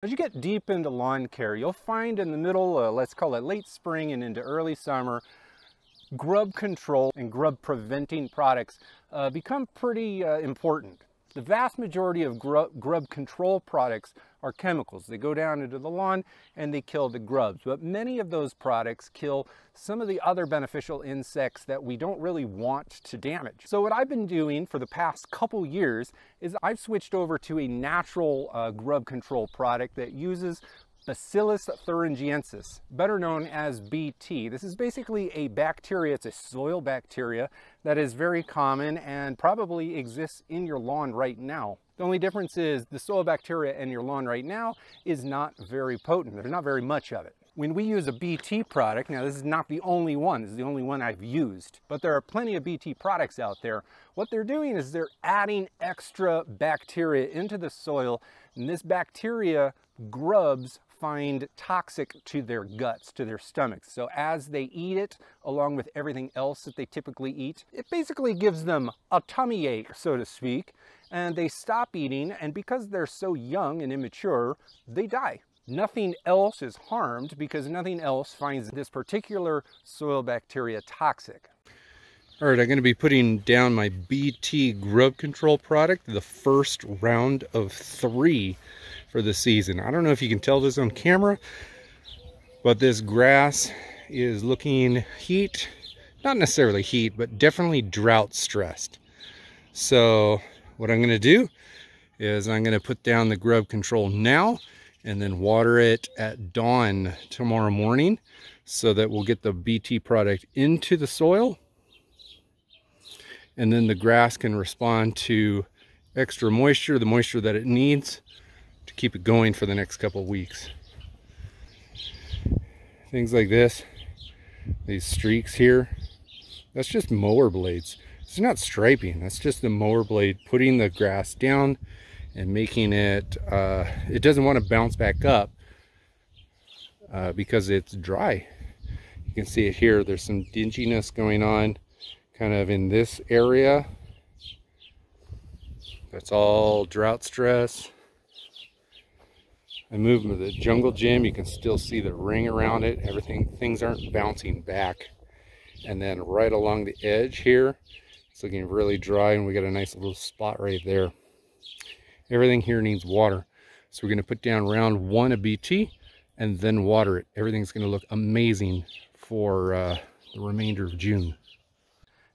As you get deep into lawn care, you'll find in the middle, let's call it late spring and into early summer, grub control and grub preventing products become pretty important. The vast majority of grub control products are chemicals. They go down into the lawn and they kill the grubs, but many of those products kill some of the other beneficial insects that we don't really want to damage. So what I've been doing for the past couple years is I've switched over to a natural grub control product that uses Bacillus thuringiensis, better known as BT. This is basically a bacteria, it's a soil bacteria that is very common and probably exists in your lawn right now. The only difference is the soil bacteria in your lawn right now is not very potent. There's not very much of it. When we use a BT product, now this is not the only one, this is the only one I've used, but there are plenty of BT products out there. What they're doing is they're adding extra bacteria into the soil, and this bacteria, grubs, find toxic to their guts, to their stomachs. So as they eat it, along with everything else that they typically eat, it basically gives them a tummy ache, so to speak, and they stop eating, and because they're so young and immature, they die. Nothing else is harmed because nothing else finds this particular soil bacteria toxic. All right, I'm going to be putting down my BT Grub control product, the first round of 3 for the season. I don't know if you can tell this on camera, but this grass is looking heat, not necessarily heat, but definitely drought stressed. So what I'm going to do is I'm going to put down the grub control now and then water it at dawn tomorrow morning so that we'll get the BT product into the soil, and then the grass can respond to extra moisture, the moisture that it needs to keep it going for the next couple of weeks. Things like this, these streaks here, that's just mower blades. It's not striping, that's just the mower blade putting the grass down and making it, it doesn't want to bounce back up because it's dry. You can see it here, there's some dinginess going on kind of in this area. That's all drought stress. I moved to the jungle gym, you can still see the ring around it. Things aren't bouncing back. And then right along the edge here, it's looking really dry, and we got a nice little spot right there. Everything here needs water. So we're going to put down round 1 of BT and then water it. Everything's going to look amazing for the remainder of June.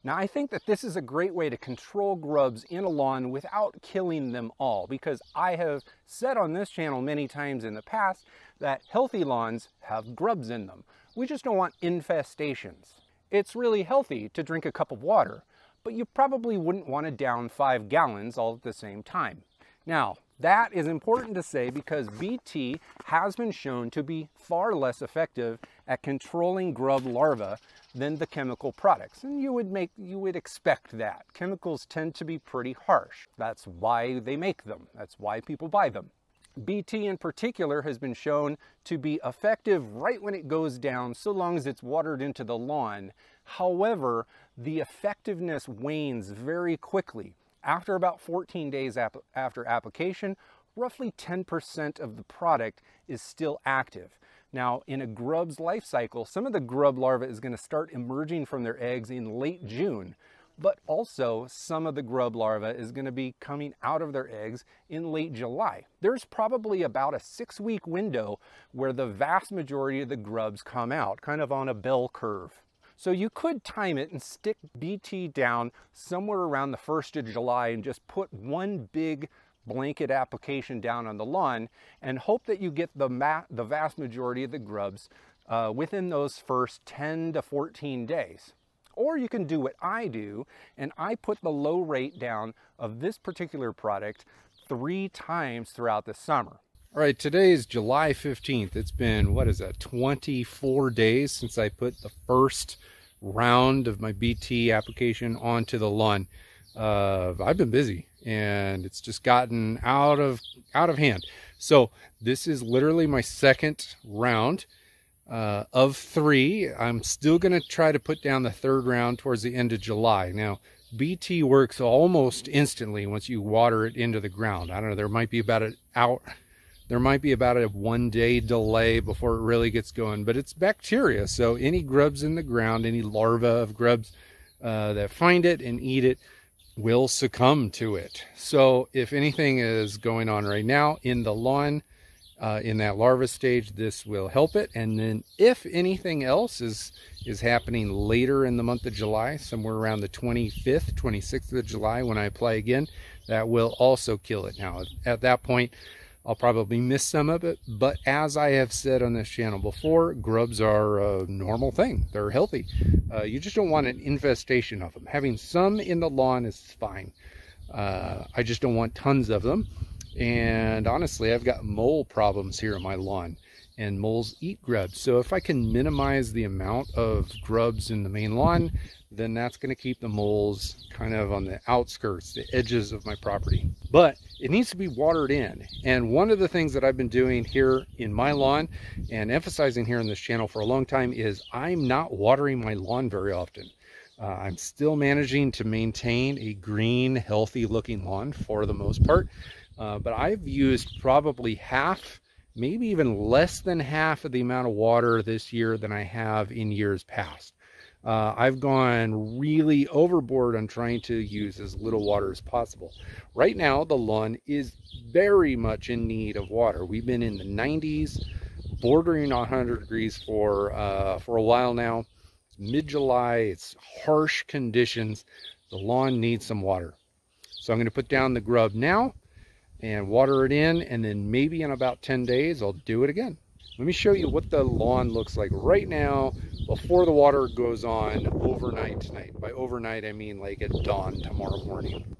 Now I think that this is a great way to control grubs in a lawn without killing them all, because I have said on this channel many times in the past that healthy lawns have grubs in them. We just don't want infestations. It's really healthy to drink a cup of water, but you probably wouldn't want to down 5 gallons all at the same time. Now, that is important to say because BT has been shown to be far less effective at controlling grub larvae than the chemical products. And you would expect that. Chemicals tend to be pretty harsh. That's why they make them. That's why people buy them. BT in particular has been shown to be effective right when it goes down, so long as it's watered into the lawn. However, the effectiveness wanes very quickly. After about 14 days after application, roughly 10% of the product is still active. Now, in a grub's life cycle, some of the grub larvae is going to start emerging from their eggs in late June, but also some of the grub larvae is going to be coming out of their eggs in late July. There's probably about a 6-week window where the vast majority of the grubs come out, kind of on a bell curve. So you could time it and stick BT down somewhere around the 1st of July and just put one big blanket application down on the lawn and hope that you get the vast majority of the grubs within those first 10 to 14 days. Or you can do what I do, and I put the low rate down of this particular product 3 times throughout the summer. All right, today is July 15th. It's been, what is that, 24 days since I put the first round of my BT application onto the lawn. I've been busy and it's just gotten out of hand. So this is literally my second round of 3. I'm still going to try to put down the 3rd round towards the end of July. Now, BT works almost instantly once you water it into the ground. I don't know, there might be about an hour there might be about a 1-day delay before it really gets going, but it's bacteria. So any grubs in the ground, any larvae of grubs that find it and eat it will succumb to it. So if anything is going on right now in the lawn, in that larva stage, this will help it. And then if anything else is happening later in the month of July, somewhere around the 25th, 26th of July, when I apply again, that will also kill it. Now, at that point, I'll probably miss some of it, but as I have said on this channel before, grubs are a normal thing. They're healthy. You just don't want an infestation of them. Having some in the lawn is fine. I just don't want tons of them. And honestly, I've got mole problems here on my lawn, and moles eat grubs. So if I can minimize the amount of grubs in the main lawn, then that's going to keep the moles kind of on the outskirts, the edges of my property. But it needs to be watered in. And one of the things that I've been doing here in my lawn and emphasizing here on this channel for a long time is I'm not watering my lawn very often. I'm still managing to maintain a green, healthy looking lawn for the most part. But I've used probably half, maybe even less than half of the amount of water this year than I have in years past. I've gone really overboard on trying to use as little water as possible. Right now, the lawn is very much in need of water. We've been in the 90s, bordering on 100 degrees for a while now. It's mid-July, it's harsh conditions. The lawn needs some water. So I'm going to put down the grub now and water it in, and then maybe in about 10 days, I'll do it again. Let me show you what the lawn looks like right now before the water goes on overnight tonight. By overnight, I mean like at dawn tomorrow morning.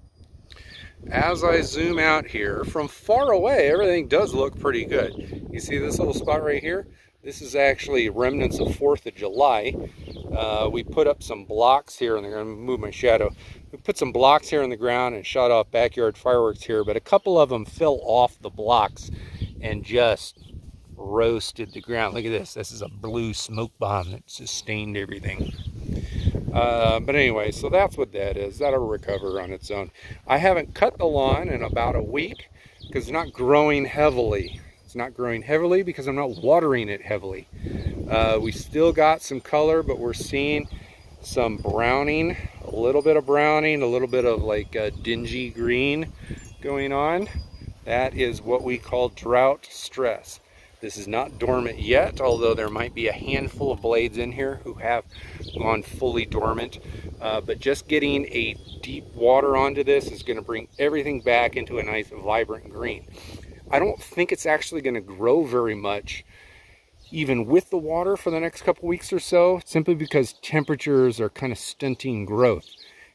As I zoom out here, from far away, everything does look pretty good. You see this little spot right here? This is actually remnants of 4th of July. We put up some blocks here, and I'm going to move my shadow. We put some blocks here on the ground and shot off backyard fireworks here, but a couple of them fell off the blocks and just roasted the ground. Look at this. This is a blue smoke bomb that sustained everything. But anyway, so that's what that is. That'll recover on its own. I haven't cut the lawn in about a week because it's not growing heavily. It's not growing heavily because I'm not watering it heavily. We still got some color, but we're seeing some browning, a little bit of browning, a little bit of like a dingy green going on. That is what we call drought stress. This is not dormant yet, although there might be a handful of blades in here who have gone fully dormant. But just getting a deep water onto this is going to bring everything back into a nice vibrant green. I don't think it's actually going to grow very much even with the water for the next couple weeks or so, simply because temperatures are kind of stunting growth.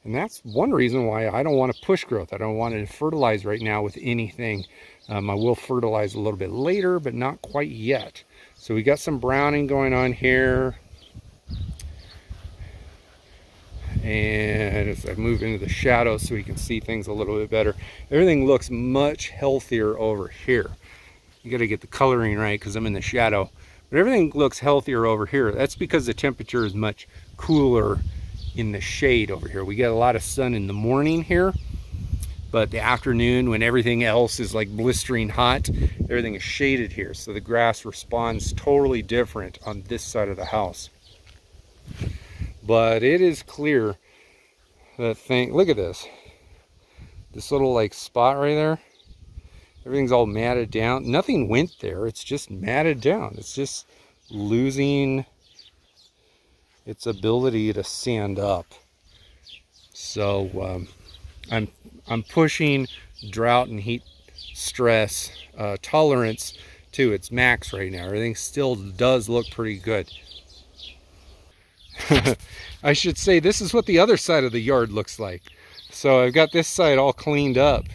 And that's one reason why I don't want to push growth. I don't want to fertilize right now with anything. I will fertilize a little bit later, but not quite yet. So we got some browning going on here. And as I move into the shadows so we can see things a little bit better, everything looks much healthier over here. You got to get the coloring right because I'm in the shadow. But everything looks healthier over here. That's because the temperature is much cooler in the shade over here. We get a lot of sun in the morning here, but the afternoon when everything else is like blistering hot, everything is shaded here. So the grass responds totally different on this side of the house. But it is clear that thing, look at this. This little like spot right there. Everything's all matted down. Nothing went there. It's just matted down. It's just losing its ability to sand up. So I'm pushing drought and heat stress tolerance to its max right now. Everything still does look pretty good. I should say this is what the other side of the yard looks like. So I've got this side all cleaned up.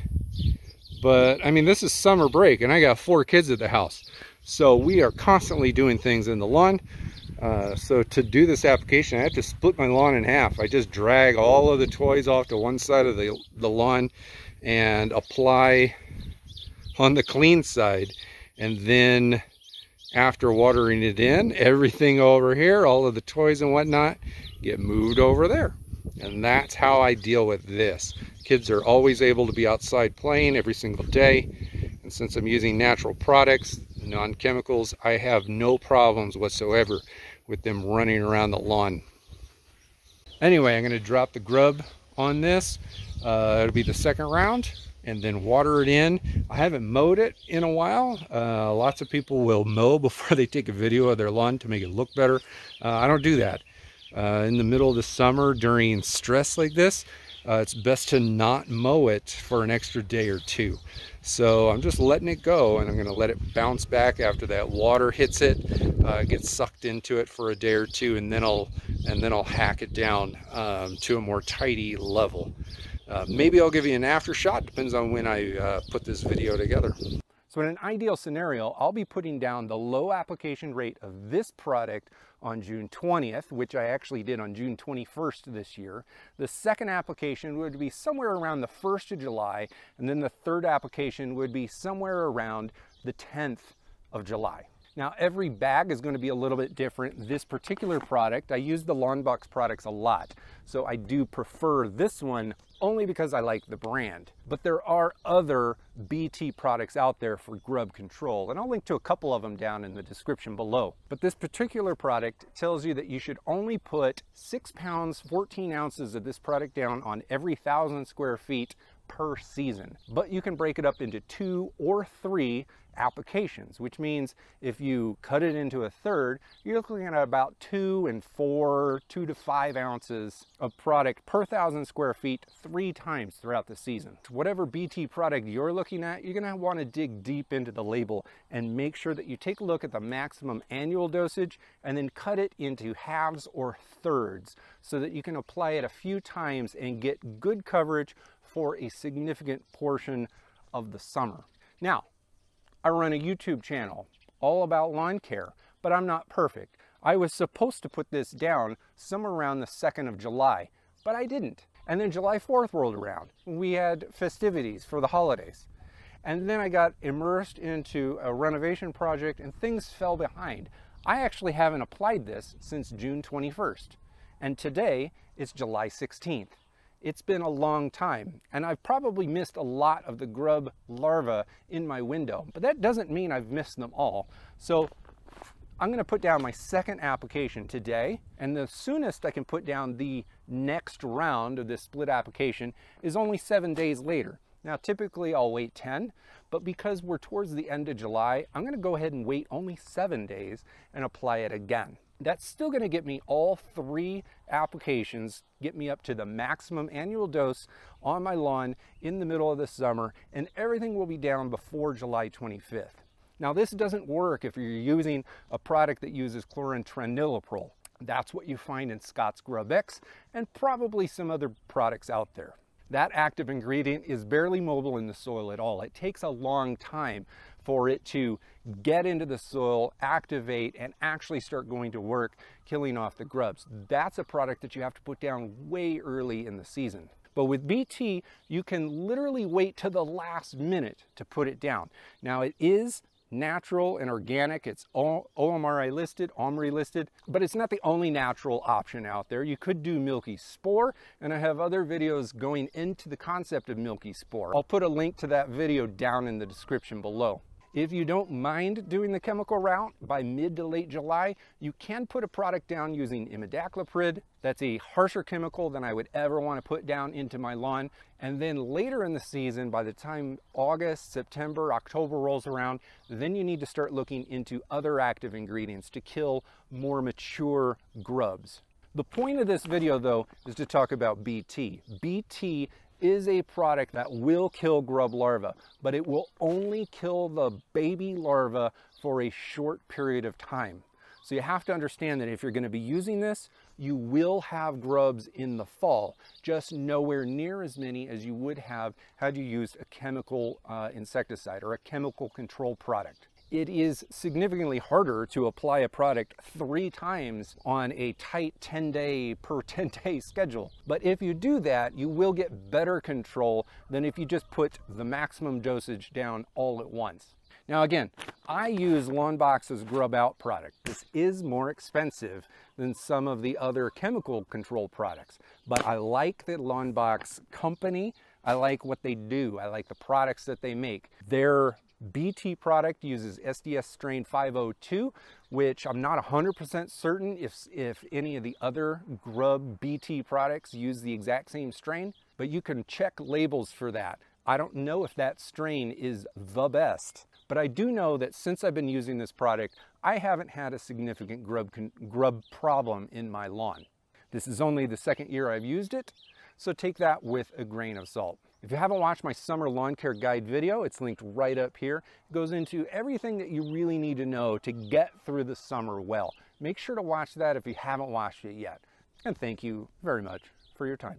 But I mean, this is summer break and I got 4 kids at the house. So we are constantly doing things in the lawn. So to do this application, I have to split my lawn in half. I just drag all of the toys off to one side of the lawn and apply on the clean side. And then after watering it in, everything over here, all of the toys and whatnot, get moved over there. And that's how I deal with this. Kids are always able to be outside playing every single day. And since I'm using natural products, non-chemicals, I have no problems whatsoever with them running around the lawn. Anyway, I'm going to drop the grub on this. It'll be the second round, and then water it in. I haven't mowed it in a while. Lots of people will mow before they take a video of their lawn to make it look better. I don't do that. In the middle of the summer during stress like this, it's best to not mow it for an extra day or two. So I'm just letting it go, and I'm going to let it bounce back after that water hits it, gets sucked into it for a day or two, and then I'll hack it down to a more tidy level. Maybe I'll give you an after shot, depends on when I put this video together. So in an ideal scenario, I'll be putting down the low application rate of this product on June 20th, which I actually did on June 21st this year. The second application would be somewhere around the 1st of July, and then the third application would be somewhere around the 10th of July. Now, every bag is going to be a little bit different. This particular product, I use the Lawnbox products a lot, so I do prefer this one only because I like the brand. But there are other BT products out there for grub control, and I'll link to a couple of them down in the description below. But this particular product tells you that you should only put 6 pounds, 14 ounces of this product down on every 1,000 square feet per season. But you can break it up into 2 or 3 applications, which means if you cut it into a third, you're looking at about 2 and 4, 2 to 5 ounces of product per 1,000 square feet 3 times throughout the season. Whatever BT product you're looking at, you're going to want to dig deep into the label and make sure that you take a look at the maximum annual dosage and then cut it into halves or thirds so that you can apply it a few times and get good coverage for a significant portion of the summer. Now, I run a YouTube channel all about lawn care, but I'm not perfect. I was supposed to put this down somewhere around the 2nd of July, but I didn't. And then July 4th rolled around. We had festivities for the holidays. And then I got immersed into a renovation project and things fell behind. I actually haven't applied this since June 21st. And today it's July 16th. It's been a long time, and I've probably missed a lot of the grub larvae in my window, but that doesn't mean I've missed them all. So I'm going to put down my second application today, and the soonest I can put down the next round of this split application is only 7 days later. Now, typically I'll wait 10, but because we're towards the end of July, I'm going to go ahead and wait only 7 days and apply it again. That's still going to get me all 3 applications, get me up to the maximum annual dose on my lawn in the middle of the summer, and everything will be down before July 25th. Now, this doesn't work if you're using a product that uses chlorantraniliprole. That's what you find in Scott's Grub X and probably some other products out there. That active ingredient is barely mobile in the soil at all. It takes a long time for it to get into the soil, activate, and actually start going to work, killing off the grubs. That's a product that you have to put down way early in the season. But with BT, you can literally wait to the last minute to put it down. Now, it is natural and organic. It's OMRI listed, but it's not the only natural option out there. You could do milky spore, and I have other videos going into the concept of milky spore. I'll put a link to that video down in the description below. If you don't mind doing the chemical route, by mid to late July, you can put a product down using imidacloprid. That's a harsher chemical than I would ever want to put down into my lawn. And then later in the season, by the time August, September, October rolls around, then you need to start looking into other active ingredients to kill more mature grubs. The point of this video, though, is to talk about BT. BT is a product that will kill grub larvae, but it will only kill the baby larva for a short period of time. So you have to understand that if you're going to be using this, you will have grubs in the fall, just nowhere near as many as you would have had you used a chemical insecticide or a chemical control product. It is significantly harder to apply a product 3 times on a tight 10-day per 10-day schedule. But if you do that, you will get better control than if you just put the maximum dosage down all at once. Now again, I use Lawnbox's Grub Out product. This is more expensive than some of the other chemical control products, but I like the Lawnbox company. I like what they do. I like the products that they make. Their BT product uses SDS strain 502, which I'm not 100% certain if any of the other Grub BT products use the exact same strain, but you can check labels for that. I don't know if that strain is the best, but I do know that since I've been using this product, I haven't had a significant grub problem in my lawn. This is only the second year I've used it, so take that with a grain of salt. If you haven't watched my summer lawn care guide video, it's linked right up here. It goes into everything that you really need to know to get through the summer well. Make sure to watch that if you haven't watched it yet. And thank you very much for your time.